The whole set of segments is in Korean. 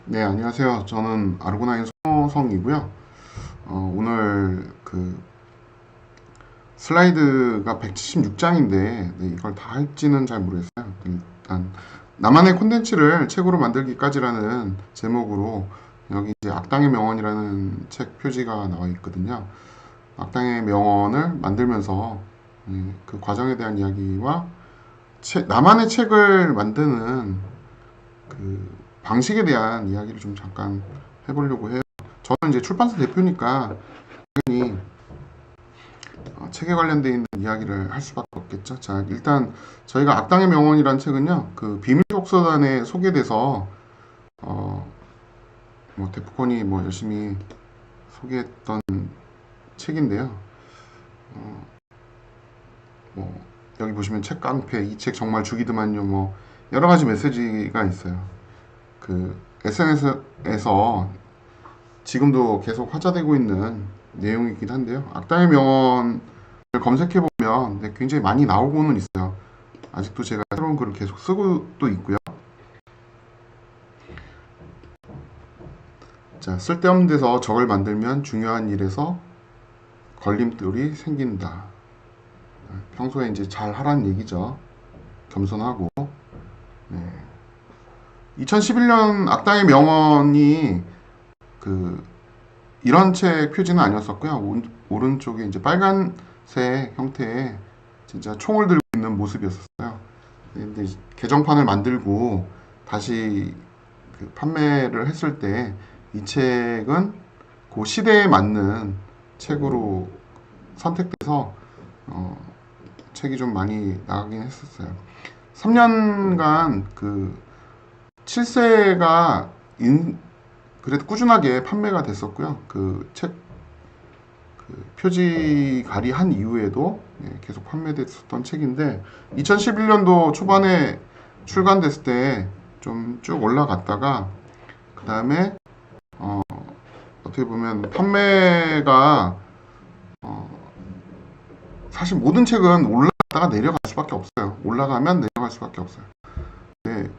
네, 안녕하세요. 저는 아르고나인 손호성이고요. 오늘 그 슬라이드가 176장인데 이걸 다 할지는 잘 모르겠어요. 일단 나만의 콘텐츠를 책으로 만들기까지라는 제목으로 여기 이제 악당의 명언이라는 책 표지가 나와 있거든요. 악당의 명언을 만들면서 그 과정에 대한 이야기와 나만의 책을 만드는 그 방식에 대한 이야기를 좀 잠깐 해보려고 해요. 저는 이제 출판사 대표니까 당연히 책에 관련돼 있는 이야기를 할 수밖에 없겠죠. 자, 일단 저희가 악당의 명언이라는 책은요, 그 비밀 독서단에 소개돼서 어, 뭐 데프콘이 뭐 열심히 소개했던 책인데요. 뭐 여기 보시면 책 깡패, 이 책 정말 죽이더만요, 뭐 여러 가지 메시지가 있어요. 그 SNS에서 지금도 계속 화제되고 있는 내용이긴 한데요. 악당의 명언을 검색해 보면 굉장히 많이 나오고는 있어요. 아직도 제가 새로운 글을 계속 쓰고 또 있고요. 자, 쓸데없는 데서 적을 만들면 중요한 일에서 걸림돌이 생긴다. 평소에 이제 잘 하라는 얘기죠. 겸손하고. 네. 2011년 악당의 명언이 그 이런 책 표지는 아니었었고요. 오른쪽에 이제 빨간색 형태의 진짜 총을 들고 있는 모습이었었어요. 근데 개정판을 만들고 다시 그 판매를 했을 때 이 책은 그 시대에 맞는 책으로 선택돼서 어, 책이 좀 많이 나가긴 했었어요. 3년간 그 7세가 그래도 꾸준하게 판매가 됐었고요. 그 책 표지 가리한 이후에도 계속 판매됐었던 책인데 2011년도 초반에 출간됐을 때 좀 쭉 올라갔다가 그 다음에 어떻게 보면 판매가 사실 모든 책은 올라갔다가 내려갈 수밖에 없어요. 올라가면 내려갈 수밖에 없어요. 네,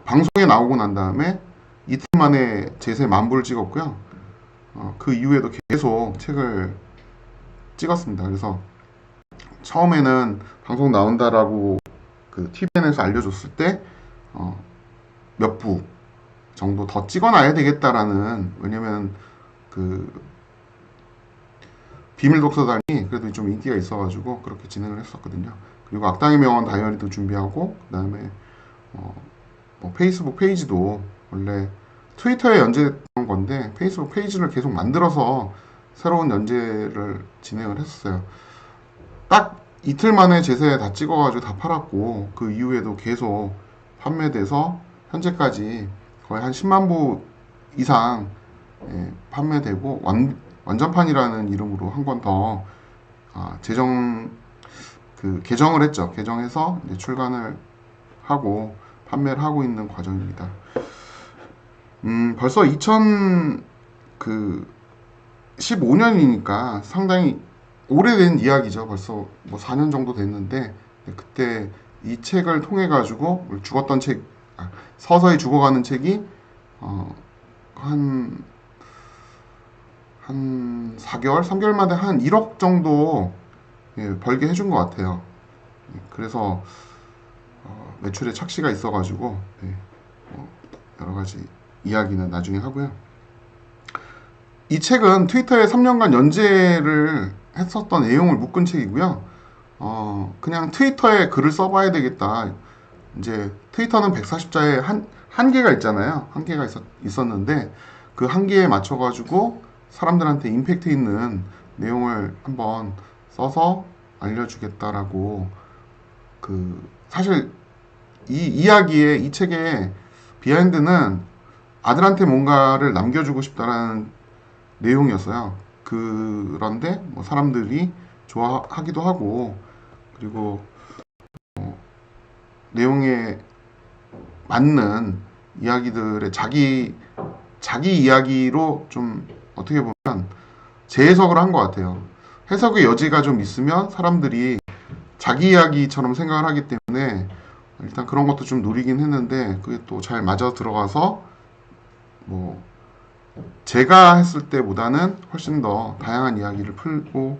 방송에 나오고 난 다음에 이틀 만에 제세 만부를 찍었고요. 그 이후에도 계속 책을 찍었습니다. 그래서 처음에는 방송 나온다라고 그 TVN에서 알려줬을 때 몇 부 정도 더 찍어놔야 되겠다라는, 왜냐면 그 비밀 독서단이 그래도 좀 인기가 있어가지고 그렇게 진행을 했었거든요. 그리고 악당의 명언 다이어리도 준비하고 그다음에 뭐 페이스북 페이지도 원래 트위터에 연재했던 건데 페이스북 페이지를 계속 만들어서 새로운 연재를 진행을 했었어요. 딱 이틀 만에 제세 다 찍어가지고 다 팔았고 그 이후에도 계속 판매돼서 현재까지 거의 한 10만 부 이상 판매되고 완전판이라는 이름으로 한 번 더 재정 그 개정을 했죠. 개정해서 이제 출간을 하고 판매를 하고 있는 과정입니다. 벌써 2000 그 15년이니까 상당히 오래된 이야기죠. 벌써 뭐 4년 정도 됐는데 그때 이 책을 통해 가지고 죽었던 책 서서히 죽어가는 책이 어, 한, 한 4개월, 3개월 만에 한 1억 정도 벌게 해준 것 같아요. 그래서 매출에 착시가 있어가지고 여러 가지 이야기는 나중에 하고요. 이 책은 트위터에 3년간 연재를 했었던 내용을 묶은 책이고요. 그냥 트위터에 글을 써봐야 되겠다. 이제 트위터는 140자에 한계가 있잖아요. 한계가 있었는데 그 한계에 맞춰가지고 사람들한테 임팩트 있는 내용을 한번 써서 알려주겠다라고 사실 이 이야기의 이 책의 비하인드는 아들한테 뭔가를 남겨주고 싶다라는 내용이었어요. 그런데 뭐 사람들이 좋아하기도 하고 그리고 내용에 맞는 이야기들의 자기 이야기로 좀 어떻게 보면 재해석을 한 것 같아요. 해석의 여지가 좀 있으면 사람들이 자기 이야기처럼 생각을 하기 때문에 일단 그런 것도 좀 노리긴 했는데 그게 또 잘 맞아 들어가서 뭐 제가 했을 때보다는 훨씬 더 다양한 이야기를 풀고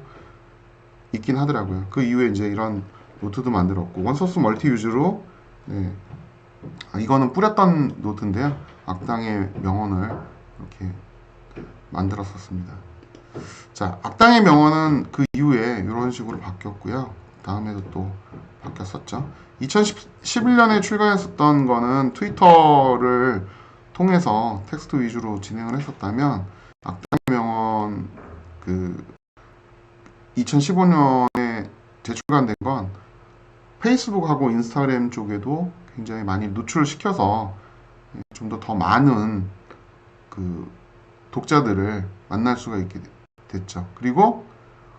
있긴 하더라고요. 그 이후에 이제 이런 노트도 만들었고 원소스 멀티 유즈로 네, 이거는 뿌렸던 노트인데요. 악당의 명언을 이렇게 만들었었습니다. 자, 악당의 명언은 그 이후에 이런 식으로 바뀌었고요. 다음에도 또 바뀌었었죠. 2011년에 출간했었던 거는 트위터를 통해서 텍스트 위주로 진행을 했었다면 악당의 명언 그 2015년에 재출간된 건 페이스북하고 인스타그램 쪽에도 굉장히 많이 노출을 시켜서 좀 더 많은 그 독자들을 만날 수가 있게 됐죠. 그리고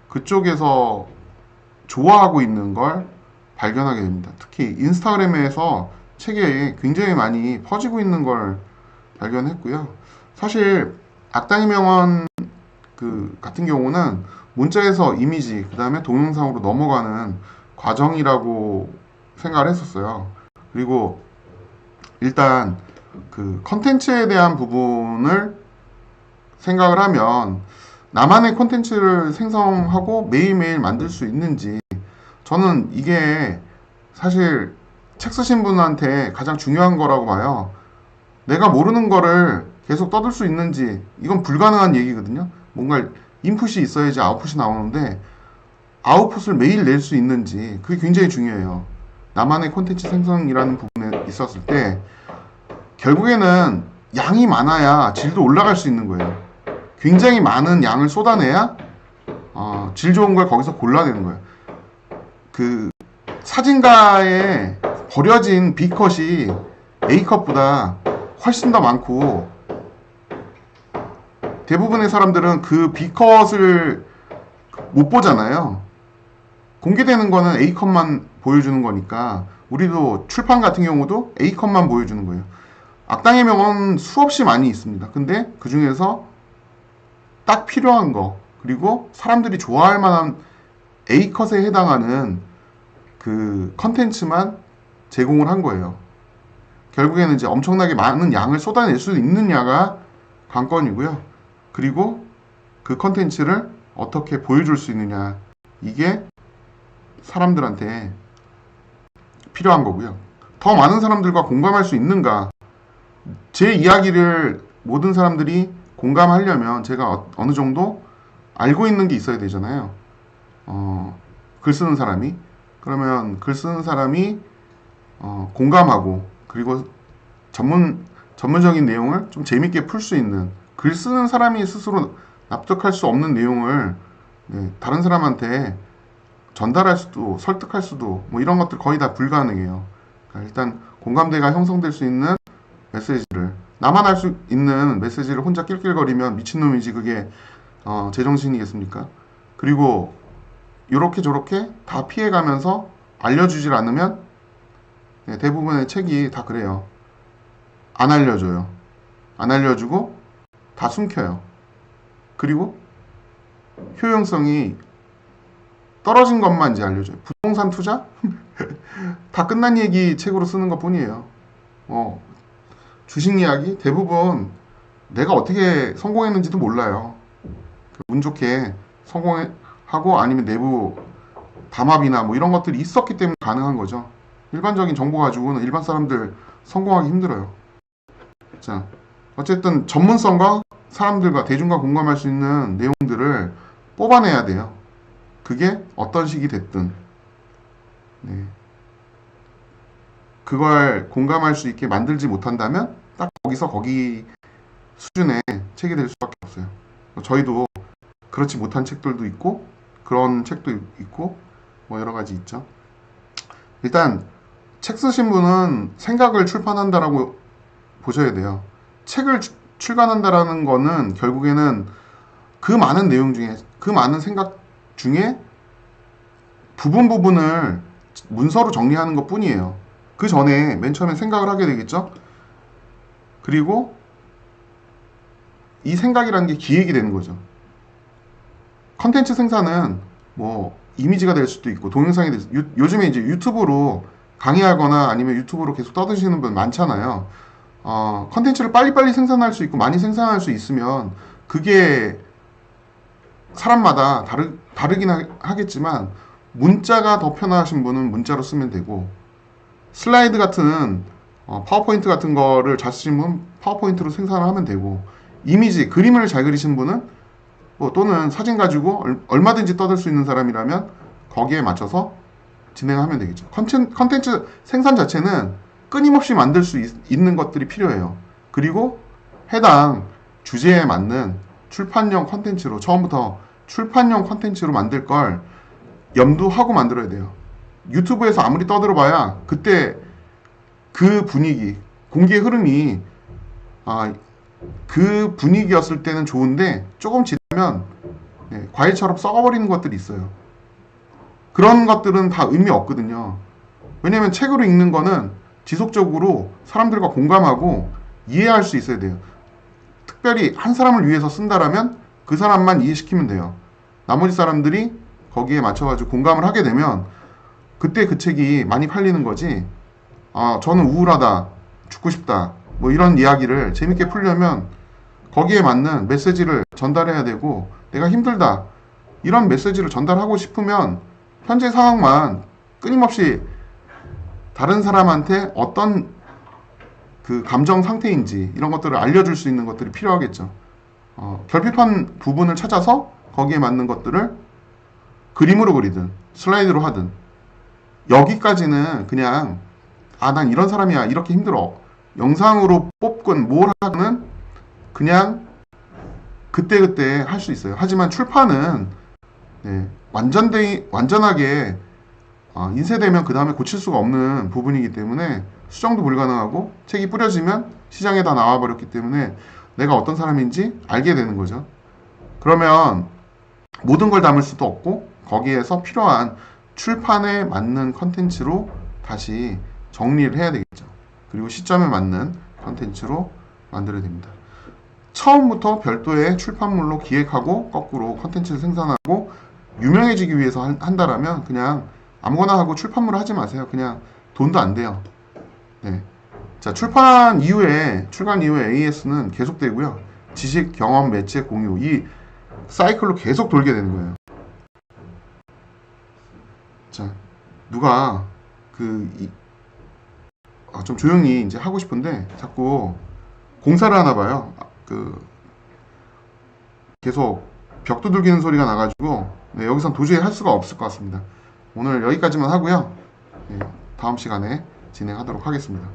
그쪽에서 좋아하고 있는 걸 발견하게 됩니다. 특히 인스타그램에서 책이 굉장히 많이 퍼지고 있는 걸 발견했고요. 사실 악당의 명언 그 같은 경우는 문자에서 이미지, 그 다음에 동영상으로 넘어가는 과정이라고 생각을 했었어요. 그리고 일단 그 컨텐츠에 대한 부분을 생각을 하면 나만의 콘텐츠를 생성하고 매일매일 만들 수 있는지, 저는 이게 사실 책 쓰신 분한테 가장 중요한 거라고 봐요. 내가 모르는 거를 계속 떠들 수 있는지, 이건 불가능한 얘기거든요. 뭔가 인풋이 있어야지 아웃풋이 나오는데 아웃풋을 매일 낼 수 있는지, 그게 굉장히 중요해요. 나만의 콘텐츠 생성이라는 부분에 있었을 때 결국에는 양이 많아야 질도 올라갈 수 있는 거예요. 굉장히 많은 양을 쏟아내야 질 좋은 걸 거기서 골라내는 거예요. 그 사진가에 버려진 B컷이 A컷보다 훨씬 더 많고, 대부분의 사람들은 그 B컷을 못 보잖아요. 공개되는 거는 A컷만 보여주는 거니까 우리도 출판 같은 경우도 A컷만 보여주는 거예요. 악당의 명언은 수없이 많이 있습니다. 근데 그 중에서 딱 필요한 거, 그리고 사람들이 좋아할 만한 A컷에 해당하는 그 컨텐츠만 제공을 한 거예요. 결국에는 이제 엄청나게 많은 양을 쏟아낼 수 있느냐가 관건이고요. 그리고 그 컨텐츠를 어떻게 보여줄 수 있느냐, 이게 사람들한테 필요한 거고요. 더 많은 사람들과 공감할 수 있는가, 제 이야기를 모든 사람들이 공감하려면 제가 어느 정도 알고 있는 게 있어야 되잖아요. 글 쓰는 사람이. 그러면 글 쓰는 사람이 공감하고, 그리고 전문적인 내용을 좀 재밌게 풀 수 있는, 글 쓰는 사람이 스스로 납득할 수 없는 내용을 다른 사람한테 전달할 수도, 설득할 수도, 뭐 이런 것들 거의 다 불가능해요. 그러니까 일단 공감대가 형성될 수 있는 메시지를, 나만 할 수 있는 메시지를 혼자 낄낄거리면 미친놈이지, 그게 제정신이겠습니까? 그리고 요렇게 저렇게 다 피해가면서 알려주질 않으면, 대부분의 책이 다 그래요. 안 알려줘요. 안 알려주고 다 숨겨요. 그리고 효용성이 떨어진 것만 이제 알려줘요. 부동산 투자? 다 끝난 얘기 책으로 쓰는 것 뿐이에요. 주식 이야기? 대부분 내가 어떻게 성공했는지도 몰라요. 운 좋게 성공하고, 아니면 내부 담합이나 뭐 이런 것들이 있었기 때문에 가능한 거죠. 일반적인 정보 가지고는 일반 사람들 성공하기 힘들어요. 자, 어쨌든 전문성과 사람들과 대중과 공감할 수 있는 내용들을 뽑아내야 돼요. 그게 어떤 식이 됐든 그걸 공감할 수 있게 만들지 못한다면 딱 거기서 거기 수준의 책이 될 수밖에 없어요. 저희도 그렇지 못한 책들도 있고 그런 책도 있고 뭐 여러 가지 있죠. 일단 책 쓰신 분은 생각을 출판한다라고 보셔야 돼요. 책을 출간한다라는 거는 결국에는 그 많은 내용 중에, 그 많은 생각 중에 부분을 문서로 정리하는 것 뿐이에요. 그 전에 맨 처음에 생각을 하게 되겠죠. 그리고 이 생각이라는 게 기획이 되는 거죠. 컨텐츠 생산은 뭐 이미지가 될 수도 있고 동영상이 될 수도, 요즘에 이제 유튜브로 강의하거나 아니면 유튜브로 계속 떠드시는 분 많잖아요. 컨텐츠를 빨리빨리 생산할 수 있고 많이 생산할 수 있으면 그게 사람마다 다르긴 하겠지만 문자가 더 편하신 분은 문자로 쓰면 되고 슬라이드 같은 파워포인트 같은 거를 잘 쓰시는 분은 파워포인트로 생산을 하면 되고 이미지, 그림을 잘 그리신 분은 또는 사진 가지고 얼마든지 떠들 수 있는 사람이라면 거기에 맞춰서 진행하면 되겠죠. 컨텐츠 생산 자체는 끊임없이 만들 수 있는 것들이 필요해요. 그리고 해당 주제에 맞는 출판용 컨텐츠로 처음부터 출판용 컨텐츠로 만들 걸 염두하고 만들어야 돼요. 유튜브에서 아무리 떠들어봐야 그때 그 분위기, 공기의 흐름이 그 분위기였을 때는 좋은데 조금 지나면 과일처럼 썩어버리는 것들이 있어요. 그런 것들은 다 의미 없거든요. 왜냐면 책으로 읽는 거는 지속적으로 사람들과 공감하고 이해할 수 있어야 돼요. 특별히 한 사람을 위해서 쓴다라면 그 사람만 이해시키면 돼요. 나머지 사람들이 거기에 맞춰가지고 공감을 하게 되면 그때 그 책이 많이 팔리는 거지. 저는 우울하다, 죽고 싶다, 뭐 이런 이야기를 재밌게 풀려면 거기에 맞는 메시지를 전달해야 되고, 내가 힘들다 이런 메시지를 전달하고 싶으면 현재 상황만 끊임없이 다른 사람한테 어떤 그 감정 상태인지 이런 것들을 알려줄 수 있는 것들이 필요하겠죠. 결핍한 부분을 찾아서 거기에 맞는 것들을 그림으로 그리든 슬라이드로 하든, 여기까지는 그냥 난 이런 사람이야, 이렇게 힘들어, 영상으로 뽑건 뭘 하든 그냥 그때그때 할 수 있어요. 하지만 출판은 완전하게 인쇄되면 그 다음에 고칠 수가 없는 부분이기 때문에 수정도 불가능하고 책이 뿌려지면 시장에 다 나와버렸기 때문에 내가 어떤 사람인지 알게 되는 거죠. 그러면 모든 걸 담을 수도 없고 거기에서 필요한 출판에 맞는 컨텐츠로 다시 정리를 해야 되겠죠. 그리고 시점에 맞는 컨텐츠로 만들어야 됩니다. 처음부터 별도의 출판물로 기획하고 거꾸로 컨텐츠를 생산하고 유명해지기 위해서 한다라면 그냥 아무거나 하고 출판물을 하지 마세요. 그냥 돈도 안 돼요. 자, 출간 이후에 AS는 계속되고요. 지식, 경험, 매체, 공유, 이 사이클로 계속 돌게 되는 거예요. 자, 누가 좀 조용히 이제 하고 싶은데 자꾸 공사를 하나 봐요. 계속 벽 두들기는 소리가 나가지고 여기선 도저히 할 수가 없을 것 같습니다. 오늘 여기까지만 하고요. 다음 시간에 진행하도록 하겠습니다.